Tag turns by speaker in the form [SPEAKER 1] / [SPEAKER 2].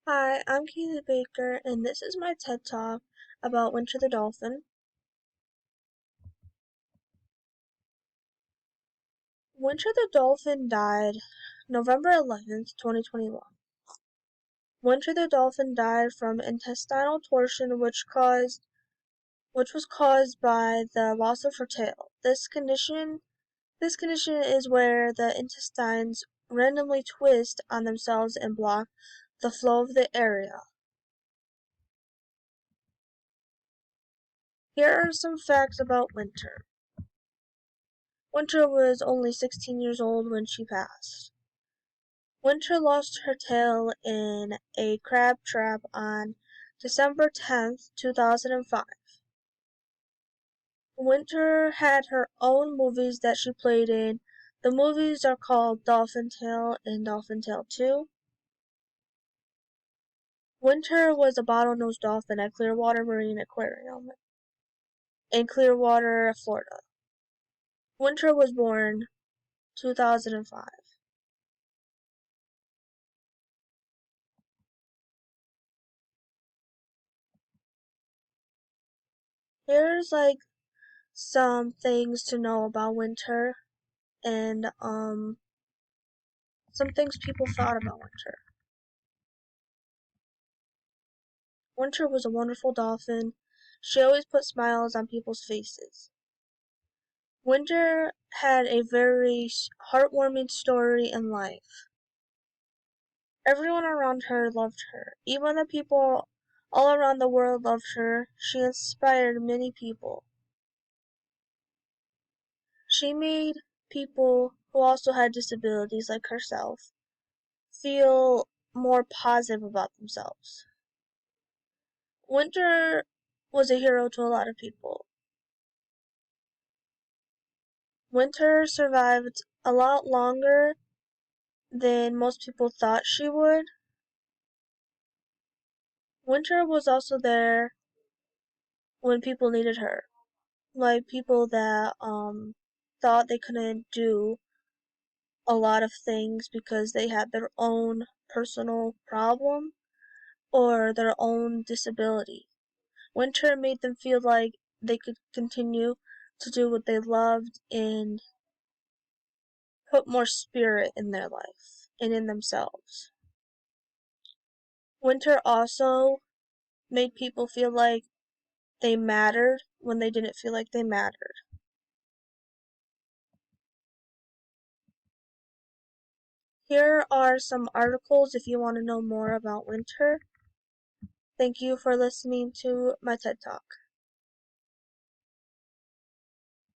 [SPEAKER 1] Hi, I'm Keely Baker, and this is my TED Talk about Winter the Dolphin. Winter the Dolphin died November 11th, 2021. Winter the Dolphin died from intestinal torsion which was caused by the loss of her tail. This condition is where the intestines randomly twist on themselves and block the flow of the area. Here are some facts about Winter. Winter was only 16 years old when she passed. Winter lost her tail in a crab trap on December 10th, 2005. Winter had her own movies that she played in. The movies are called Dolphin Tale and Dolphin Tale 2. Winter was a bottlenose dolphin at Clearwater Marine Aquarium in Clearwater, Florida. Winter was born 2005. Here's some things to know about Winter and some things people thought about Winter. Winter was a wonderful dolphin. She always put smiles on people's faces. Winter had a very heartwarming story in life. Everyone around her loved her. Even the people all around the world loved her. She inspired many people. She made people who also had disabilities like herself feel more positive about themselves. Winter was a hero to a lot of people. Winter survived a lot longer than most people thought she would. Winter was also there when people needed her, like people that thought they couldn't do a lot of things because they had their own personal problem or their own disability. Winter made them feel like they could continue to do what they loved and put more spirit in their life and in themselves. Winter also made people feel like they mattered when they didn't feel like they mattered. Here are some articles if you want to know more about Winter. Thank you for listening to my TED Talk.